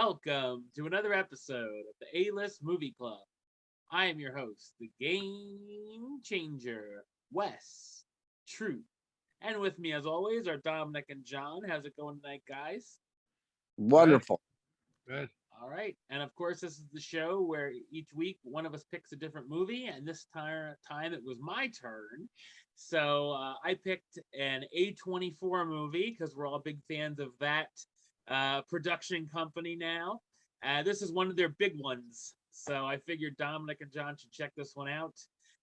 Welcome to another episode of the A-List Movie Club. I am your host, the Game Changer, Wes Truth. And with me, as always, are Dominic and John. How's it going tonight, guys? Wonderful. Good. All right. And of course, this is the show where each week one of us picks a different movie. And this time it was my turn. So I picked an A24 movie because we're all big fans of that production company now. This is one of their big ones. So I figured Dominic and John should check this one out.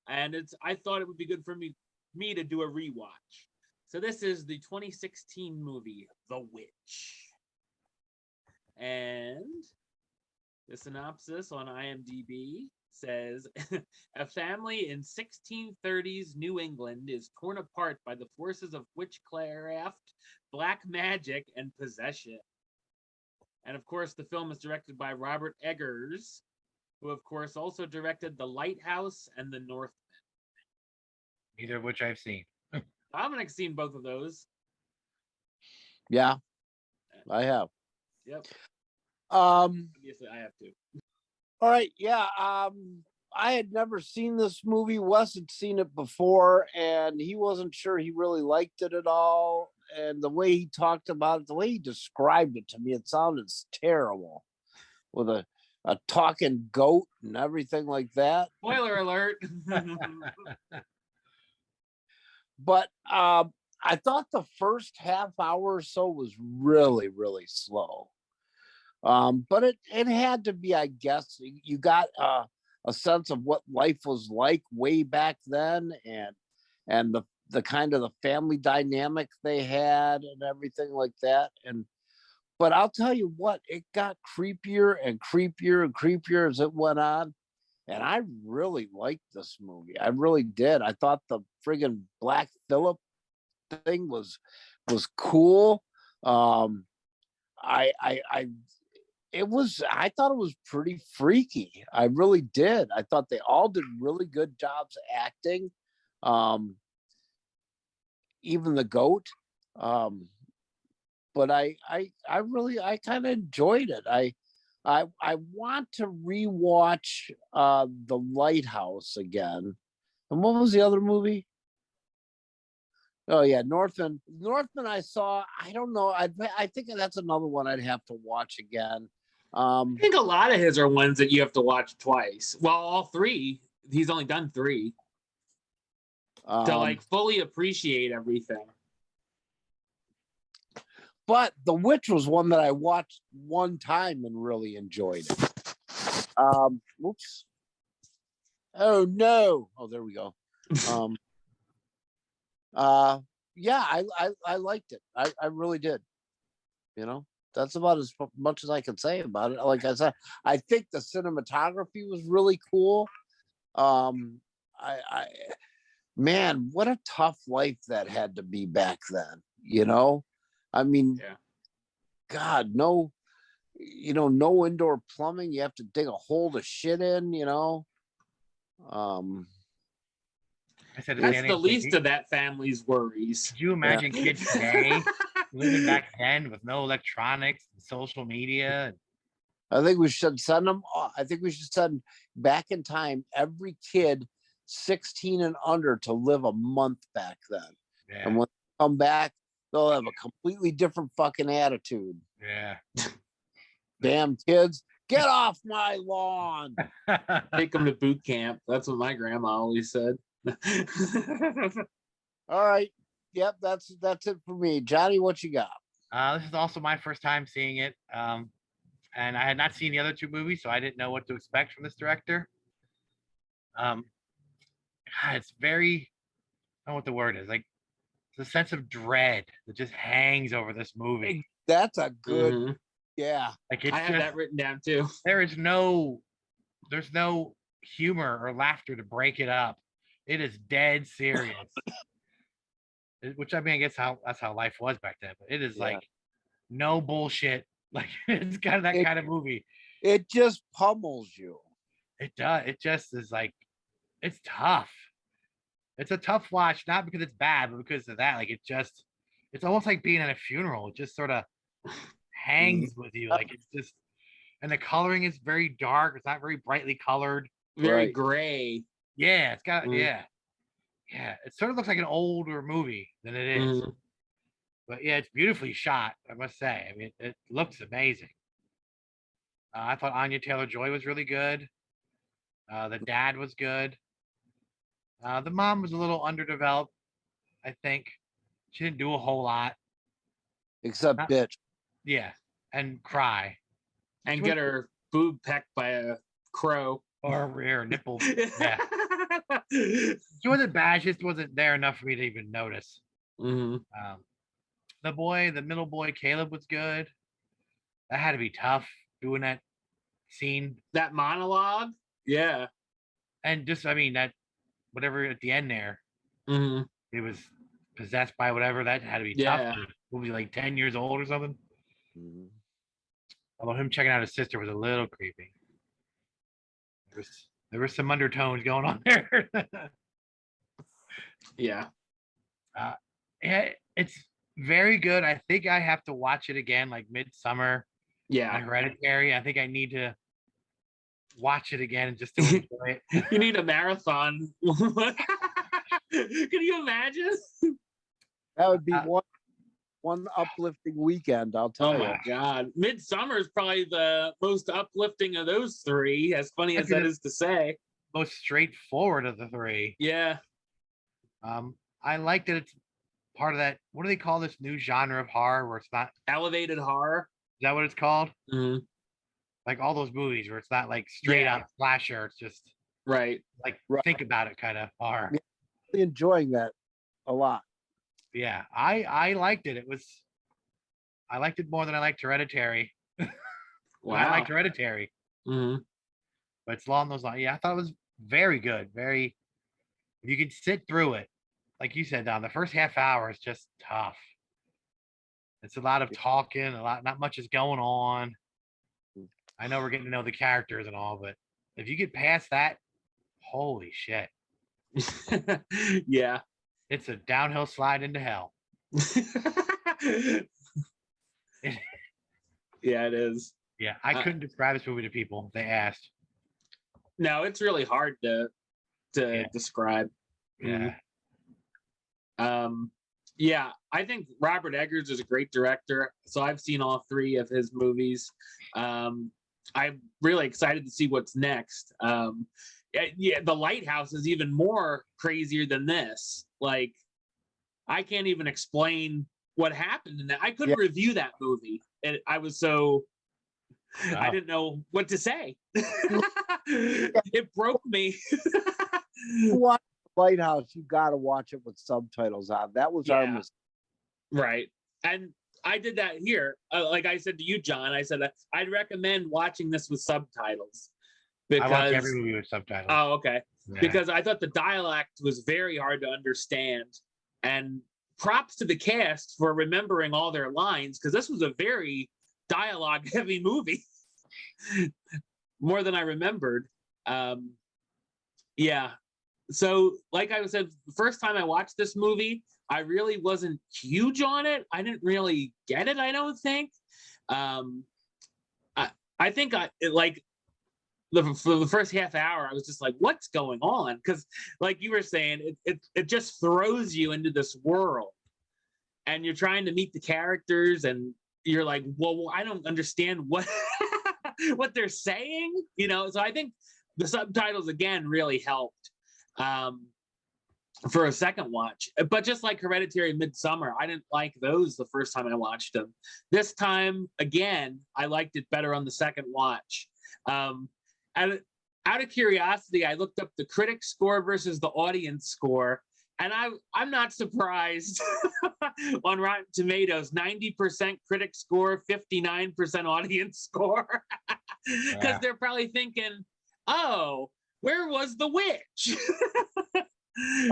And I thought it would be good for me to do a rewatch. So this is the 2016 movie, The Witch. And the synopsis on IMDb says, a family in 1630s New England is torn apart by the forces of witchcraft, black magic, and possession. And of course, the film is directed by Robert Eggers, who of course also directed The Lighthouse and The Northman. Neither of which I've seen. Dominic's seen both of those. Yeah, I have. Yep. Obviously, I have to. All right. Yeah. I had never seen this movie. Wes had seen it before, and he wasn't sure he really liked it at all. And the way he talked about it, the way he described it to me, it sounded terrible, with a talking goat and everything like that. Spoiler alert. But I thought the first half hour or so was really, really slow. But it had to be, I guess. You got a sense of what life was like way back then, and the kind of the family dynamic they had and everything like that. But I'll tell you what, it got creepier and creepier and creepier as it went on. And I really liked this movie. I really did. I thought the friggin' Black Phillip thing was cool. I thought it was pretty freaky. I really did. I thought they all did really good jobs acting. Even the goat. But I kind of enjoyed it. I want to rewatch The Lighthouse again. And what was the other movie? Oh yeah, Northman. Northman I saw. I don't know. I think that's another one I'd have to watch again. I think a lot of his are ones that you have to watch twice. Well, all three. He's only done three. To like fully appreciate everything. But The Witch was one that I watched one time and really enjoyed it. Oops. Oh no. Oh, there we go. Yeah, I liked it. I really did. You know, that's about as much as I can say about it. Like I said, I think the cinematography was really cool. Man, what a tough life that had to be back then, you know? I mean, yeah. God, no indoor plumbing. You have to dig a hole to shit in, you know? That's the least of that family's worries. Could you imagine kids today living back then with no electronics and social media? I think we should send them. I think we should send back in time every kid 16 and under to live a month back then. Yeah. And when they come back, they'll have a completely different fucking attitude. Yeah. Damn kids, get off my lawn. Take them to boot camp. That's what my grandma always said. All right. Yep, that's it for me. Johnny, what you got? This is also my first time seeing it. And I had not seen the other two movies, so I didn't know what to expect from this director. God, it's very, I don't know what the word is, like the sense of dread that just hangs over this movie. That's a good, yeah. Like I have that written down too. There's no humor or laughter to break it up. It is dead serious. Which, I mean, I guess that's how life was back then. But it is like no bullshit. Like it's kind of that kind of movie. It just pummels you. It does. It just is like, it's tough. It's a tough watch, not because it's bad, but because of that. Like it's almost like being at a funeral. It just sort of hangs with you. Like it's just and the coloring is very dark. It's not very brightly colored. Very Right. gray. Yeah, it's got Mm. yeah. It sort of looks like an older movie than it is. Mhm. But yeah, it's beautifully shot, I must say. I mean, it looks amazing. I thought Anya Taylor-Joy was really good. The dad was good. The mom was a little underdeveloped, I think. She didn't do a whole lot. Except Not- bitch. Yeah, and cry. And get her boob pecked by a crow. Or rear nipple. Yeah. She wasn't bad. She just wasn't there enough for me to even notice. Hmm. The middle boy, Caleb, was good. That had to be tough doing that scene. That monologue. Yeah. And just, I mean, that whatever at the end there, Hmm. it was possessed by whatever. That had to be Yeah. tough. We'll be like 10 years old or something. Mhm. Although him checking out his sister was a little creepy. There were some undertones going on there. Yeah. Yeah, it's very good. I think I have to watch it again, like Midsummer Yeah. and Hereditary. I think I need to watch it again just to enjoy it. You need a marathon. Can you imagine? That would be one uplifting weekend, I'll tell Oh you. my God. Midsummer is probably the most uplifting of those three, as funny as that is to say. Most straightforward of the three. Yeah. I like that it's part of that. What do they call this new genre of horror where it's not? Is Elevated horror. that what it's called? Mhm. Like all those movies where it's not like straight Yeah. up slasher. It's just Right. like Right. think about it kind of horror. Yeah. Really enjoying that a lot. Yeah, I liked it. I liked it more than I liked Hereditary. Wow. I liked Hereditary, Mhm. but it's along those lines. Yeah, I thought it was very good. Very, if you could sit through it, like you said, Don, the first half hour is just tough. It's a lot of talking, not much is going on. I know we're getting to know the characters and all, but if you get past that, holy shit, Yeah. it's a downhill slide into hell. Yeah, it is. Yeah, I couldn't describe this movie to people. They asked. No, it's really hard to Yeah. describe. Yeah. Yeah, I think Robert Eggers is a great director. So I've seen all three of his movies. I'm really excited to see what's next. Yeah, The Lighthouse is even more crazier than this. Like, I can't even explain what happened in that. I couldn't review that movie. And I was so I Wow. didn't know what to say. It broke me. You watch Lighthouse, you got to watch it with subtitles on. That was our Yeah. mistake. Right. And I did that here. Like I said to you, John, I said that I'd recommend watching this with subtitles. I watch Because every movie with subtitles. oh, okay. Yeah. Because I thought the dialect was very hard to understand. And props to the cast for remembering all their lines, because this was a very dialogue heavy movie. More than I remembered. Yeah. So, like I said, the first time I watched this movie, I really wasn't huge on it. I didn't really get it, I don't think. I think for the first half hour, I was just like, what's going on? Because, like you were saying, it just throws you into this world. And you're trying to meet the characters, and you're like, well, I don't understand what what they're saying, So I think the subtitles again really helped for a second watch. But just like Hereditary, Midsummer, I didn't like those the first time I watched them. This time again, I liked it better on the second watch. And out of curiosity, I looked up the critic score versus the audience score. And I'm not surprised. On Rotten Tomatoes, 90% critic score, 59% audience score. Because they're probably thinking, oh, where was the witch?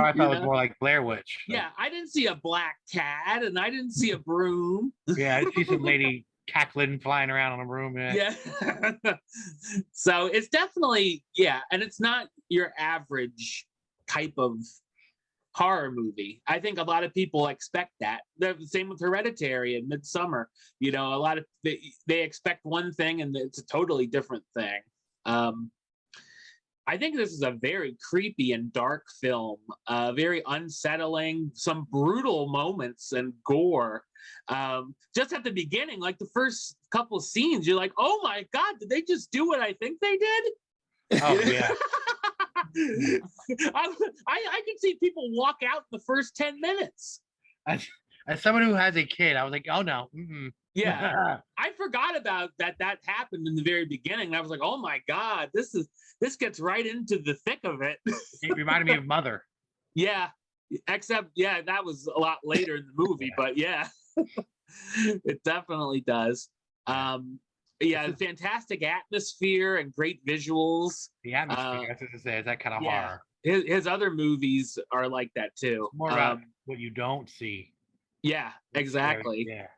I thought it was more like Blair Witch. Yeah, I didn't see a black cat, and I didn't see a broom. Yeah, I see some lady cackling flying around on a broom. Yeah. So it's definitely, and it's not your average type of horror movie. I think a lot of people expect that. The same with Hereditary and Midsummer. You know, a lot of they expect one thing and it's a totally different thing. I think this is a very creepy and dark film, very unsettling, some brutal moments and gore. Just at the beginning, like the first couple scenes, you're like, oh my God, did they just do what I think they did? Oh yeah. I can see people walk out in the first 10 minutes. As someone who has a kid, I was like, oh no. Mm-mm. Yeah. I forgot about that happened in the very beginning. I was like, oh my God, this gets right into the thick of it. It reminded me of Mother. Yeah. Except, yeah, that was a lot later in the movie, but yeah, it definitely does. Yeah, fantastic atmosphere and great visuals. The atmosphere, I was going to say, is that kind of horror. His other movies are like that too. It's more about what you don't see. Yeah, exactly. Yeah.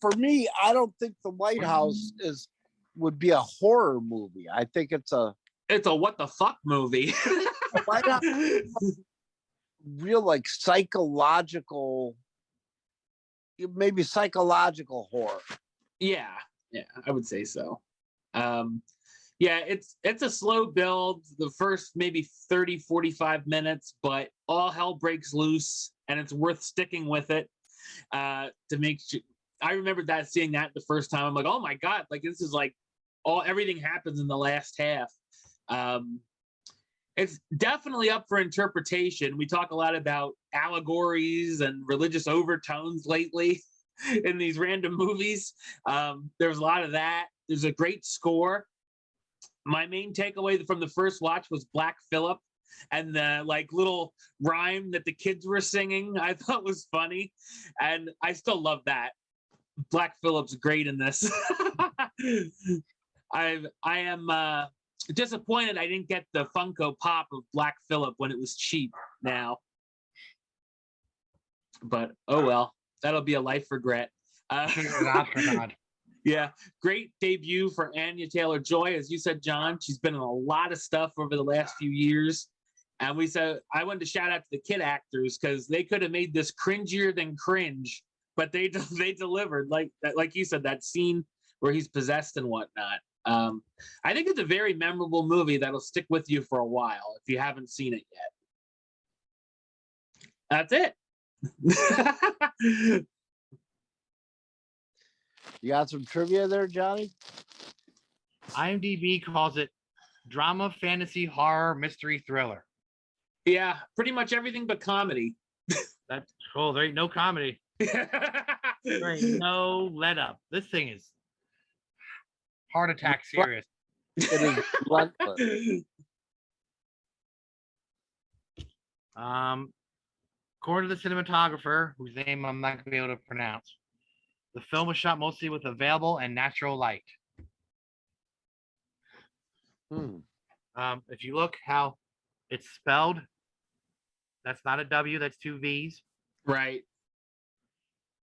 For me, I don't think The Lighthouse would be a horror movie. I think it's a what the fuck movie. Real like psychological, maybe psychological horror. Yeah, I would say so. Yeah, it's a slow build, the first maybe 30, 45 minutes, but all hell breaks loose and it's worth sticking with it to make sure. I remember seeing that the first time. I'm like, oh my God, like this is like everything happens in the last half. It's definitely up for interpretation. We talk a lot about allegories and religious overtones lately in these random movies. There's a lot of that. There's a great score. My main takeaway from the first watch was Black Phillip and the like little rhyme that the kids were singing. I thought was funny, and I still love that. Black Phillip's great in this. I am disappointed I didn't get the Funko Pop of Black Phillip when it was cheap now. But oh well, that'll be a life regret. Yeah, great debut for Anya Taylor-Joy. As you said, John, she's been in a lot of stuff over the last few years. And I wanted to shout out to the kid actors because they could have made this cringier than cringe, but they delivered. Like you said, that scene where he's possessed and whatnot. I think it's a very memorable movie that'll stick with you for a while if you haven't seen it yet. That's it. You got some trivia there, Johnny? IMDb calls it drama, fantasy, horror, mystery, thriller. Yeah, pretty much everything but comedy. That's cool. There ain't no comedy. There ain't no let up. This thing is heart attack serious. It is relentless. According to the cinematographer, whose name I'm not going to be able to pronounce, the film was shot mostly with available and natural light. If you look how it's spelled, that's not a W, that's two V's. Right.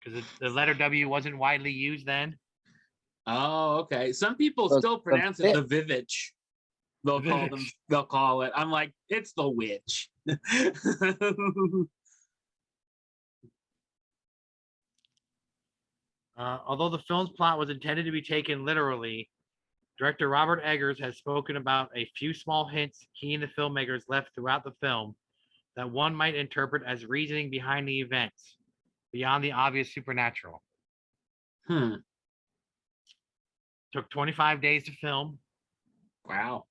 Because the letter W wasn't widely used then. Oh, okay. Some people still pronounce it the Vivitch. They'll call it. I'm like, it's the witch. Although the film's plot was intended to be taken literally, director Robert Eggers has spoken about a few small hints he and the filmmakers left throughout the film that one might interpret as reasoning behind the events, beyond the obvious supernatural. Took 25 days to film. Wow.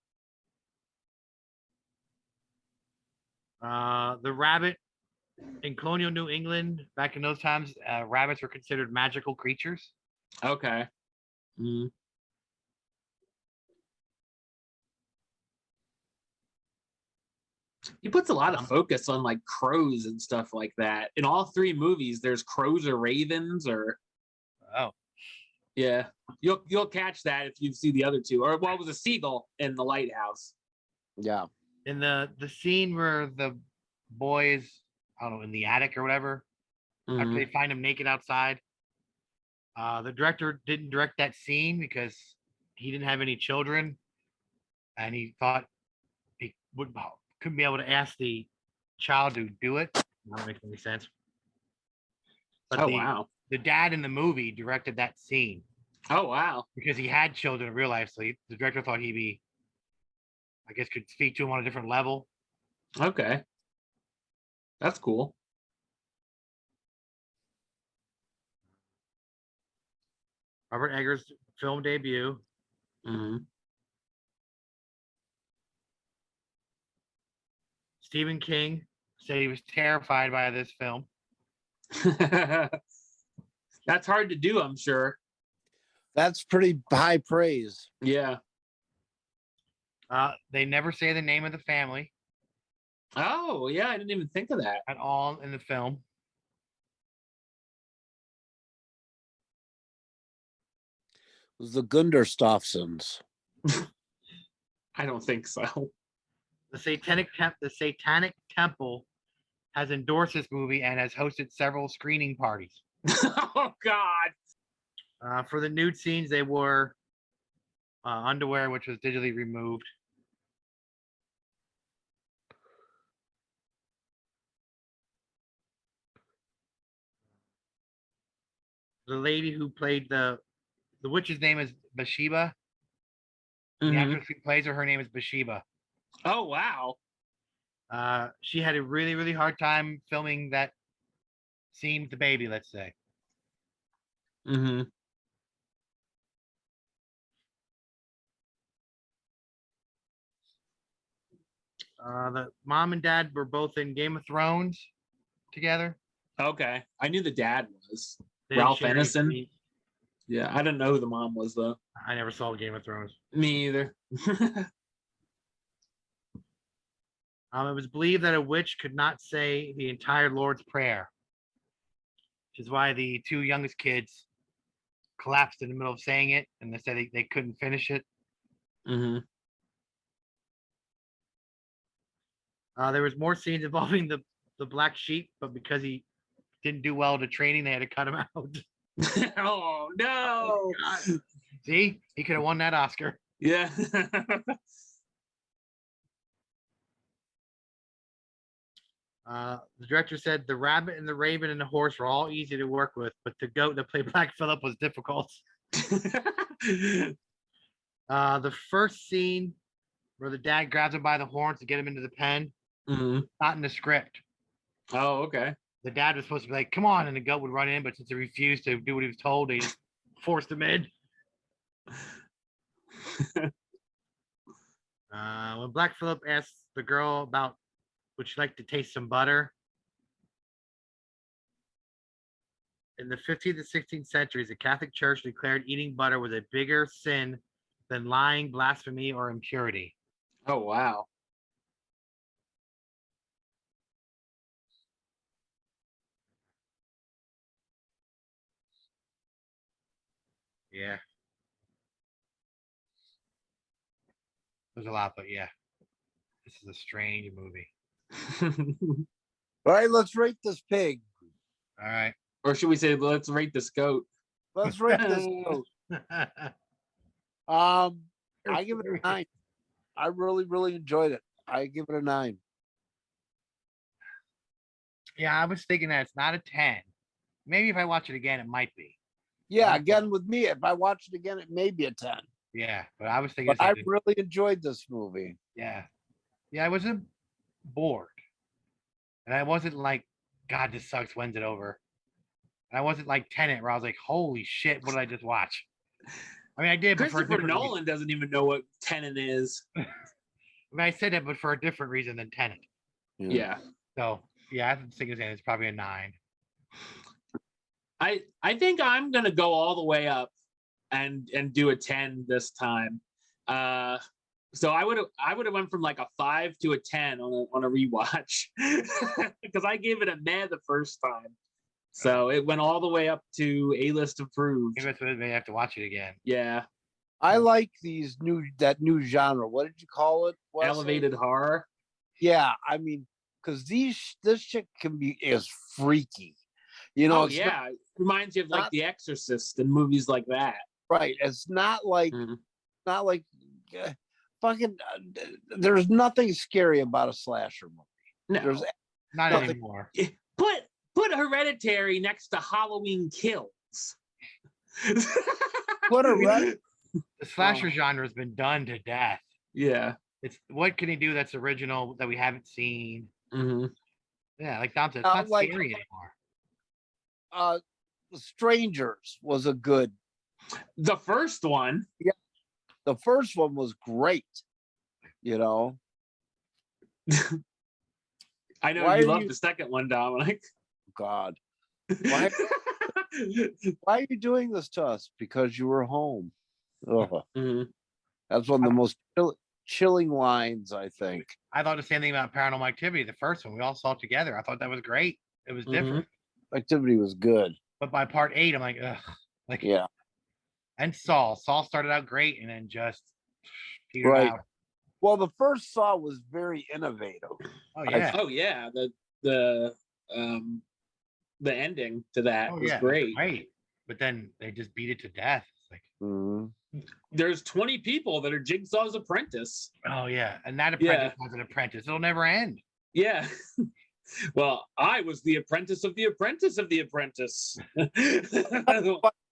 The rabbit in colonial New England, back in those times, rabbits were considered magical creatures. Okay. He puts a lot of focus on like crows and stuff like that. In all three movies, there's crows or ravens or. Oh. Yeah, you'll catch that if you see the other two. Or well, it was a seagull in the Lighthouse. Yeah. In the scene where the boys, I don't know, in the attic or whatever, after they find him naked outside, the director didn't direct that scene because he didn't have any children, and he thought he couldn't be able to ask the child to do it. That makes any sense. But Oh, wow. the dad in the movie directed that scene Oh, wow. because he had children in real life. So the director thought I guess, could speak to him on a different level. Okay. That's cool. Robert Eggers' film debut. Mhm. Stephen King said he was terrified by this film. That's hard to do, I'm sure. That's pretty high praise. Yeah. They never say the name of the family Oh, yeah. I didn't even think of that. at all in the film. It was the Gunderstoffsons. I don't think so. The Satanic Temple has endorsed this movie and has hosted several screening parties. Oh, God. For the nude scenes, they wore underwear, which was digitally removed. The lady who played the witch's name is Bathsheba. The Mhm. actress who plays her name is Bathsheba. Oh, wow. She had a really, really hard time filming that scene with the baby, let's say. Mm-hmm. The mom and dad were both in Game of Thrones together. Okay. I knew the dad was. They didn't Ralph share any Ineson? scenes. Yeah, I didn't know who the mom was, though. I never saw Game of Thrones. Me either. It was believed that a witch could not say the entire Lord's Prayer, which is why the two youngest kids collapsed in the middle of saying it, and they said they couldn't finish it. Mm-hmm. There was more scenes involving the black sheep, but because he didn't do well to training, they had to cut him out. Oh, no. God. See, he could have won that Oscar. Yeah. The director said the rabbit and the raven and the horse were all easy to work with, but the goat that played Black Phillip was difficult. The first scene where the dad grabs him by the horns to get him into the pen, Mm-hmm. not in the script. Oh, okay. The dad was supposed to be like, come on, and the goat would run in, but since he refused to do what he was told, they just forced him in. When Black Phillip asked the girl about would she like to taste some butter? In the 15th and 16th centuries, the Catholic Church declared eating butter was a bigger sin than lying, blasphemy, or impurity. Oh, wow. Yeah. There's a lot, but yeah. This is a strange movie. All right, let's rate this pig. All right. Or should we say, let's rate this goat? Let's rate this goat. I give it a 9. I really, really enjoyed it. I give it a 9. Yeah, I was thinking that it's not a 10. Maybe if I watch it again, it might be. Yeah, again with me, if I watch it again, it may be a 10. Yeah, but I was thinking. But I really enjoyed this movie. Yeah. Yeah, I wasn't bored. And I wasn't like, God, this sucks. When's it over? And I wasn't like Tenet, where I was like, holy shit, what did I just watch? I mean, I did, but for a Christopher different Nolan doesn't even know what Tenet is. I mean, I said it, but for a different reason than Tenet. Yeah. So, yeah, I think it's probably a 9. I think I'm gonna go all the way up and do a 10 this time. So I would have went from like a 5 to a 10 on a rewatch because I gave it a meh the first time. So it went all the way up to A-list approved. Maybe may have to watch it again. Yeah. I like that new genre. What did you call it? Wesley? Elevated horror. Yeah, I mean, because this shit is freaky. You know, oh yeah, it reminds you of like The Exorcist and movies like that. Right. It's not like fucking. There's nothing scary about a slasher movie. No. There's Not Nothing. anymore. Put Hereditary next to Halloween Kills. Put a red. The slasher genre has been done to death. Yeah. It's what can he do that's original that we haven't seen? Mm-hmm. Yeah, like Dom said, it's not Like- scary anymore. Strangers was a good. The first one. The first one was great. You know. I know Why you are love you- the second one, Dominic. God, why are you doing this to us? Because you were home. Ugh. Mhm. That's one of the most chilling lines, I think. I thought the same thing about Paranormal Activity, the first one. We all saw it together. I thought that was great. It was different. Activity was good. But by part 8, I'm like, ugh. Like, Yeah. and Saw started out great and then just petered Right. out. Well, the first Saw was very innovative. Oh yeah. Oh yeah, the ending to that Oh was yeah. great. Great. But then they just beat it to death. It's like, Mhm. There's 20 people that are Jigsaw's apprentice. oh yeah. And that apprentice was an apprentice. It'll never end. Yeah. Well, I was the apprentice of the apprentice of the apprentice.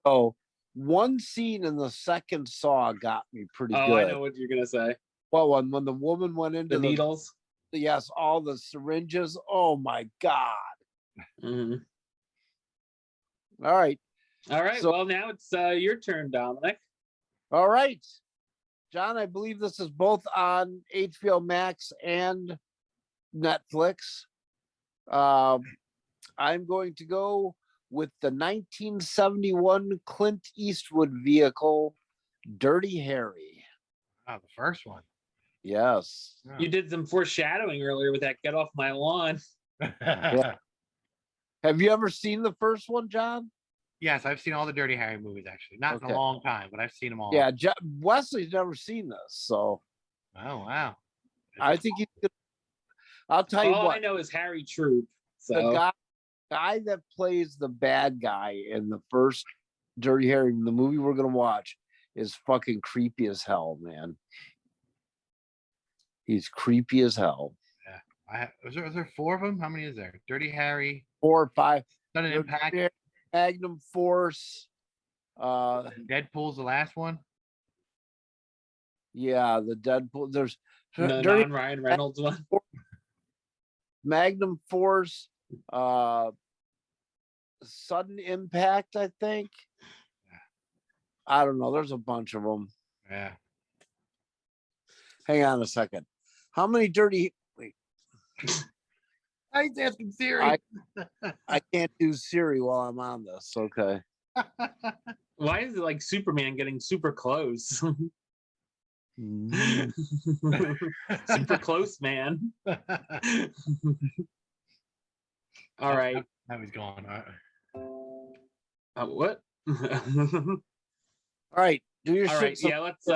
Oh, one scene in the second Saw got me pretty Oh, good. I know what you're gonna say. Well, when the woman went into The needles. yes, all the syringes. Oh my God. Mhm. All right. All right. So- Well, now it's your turn, Dominic. All right. John, I believe this is both on HBO Max and Netflix. I'm going to go with the 1971 Clint Eastwood vehicle, Dirty Harry. Oh, the first one. Yes. You did some foreshadowing earlier with that "Get Off My Lawn." Have you ever seen the first one, John? Yes, I've seen all the Dirty Harry movies actually. Not in Okay. a long time, but I've seen them all. Yeah, Wesley's never seen this, so Oh wow. I think he's good. I'll tell you All I what, know is Harry Troop. the So guy that plays the bad guy in the first Dirty Harry, the movie we're gonna watch, is fucking creepy as hell, man. He's creepy as hell. Was there 4 of them? How many is there? Dirty Harry, 4 or 5. Sudden Dirty Impact, Harry, Magnum Force. Deadpool's the last one. Yeah, the Deadpool. There's the Dirty non-Ryan Reynolds one. Magnum Force, Sudden Impact, I think. I don't know. There's a bunch of them. Yeah. Hang on a second. How many dirty? Wait, I was asking Siri. I can't do Siri while I'm on this. Okay. Why is it like Superman getting super close? Mm. Super close, man. All right. Now he's gone. What? All right. Do your All shit. right. Yeah, let's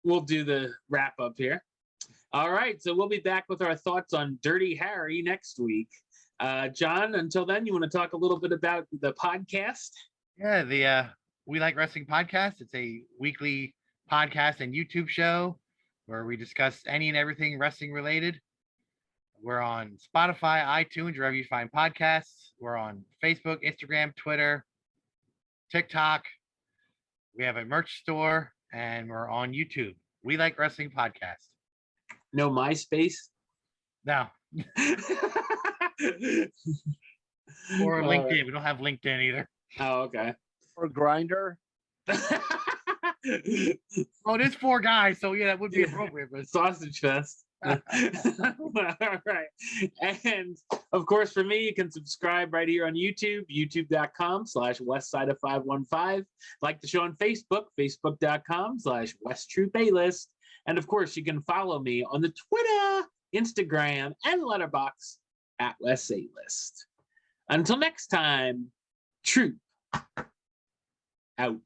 we'll do the wrap up here. All right. So we'll be back with our thoughts on Dirty Harry next week. John, until then, you want to talk a little bit about the podcast? Yeah, the We Like Wrestling podcast. It's a weekly podcast and YouTube show where we discuss any and everything wrestling related. We're on Spotify, iTunes, wherever you find podcasts. We're on Facebook, Instagram, Twitter, TikTok. We have a merch store and we're on YouTube. We Like Wrestling podcast. No MySpace? No, or LinkedIn. We don't have LinkedIn either. Oh, okay. Or Grinder. Oh, it is 4 guys, so yeah, that would be Yeah. appropriate. But Sausage Fest. All right. And of course, for me, you can subscribe right here on YouTube, youtube.com/westside515. Like the show on Facebook, facebook.com/westtroop-A-list. And of course, you can follow me on the Twitter, Instagram, and Letterboxd @WestA-List. Until next time, Troop out.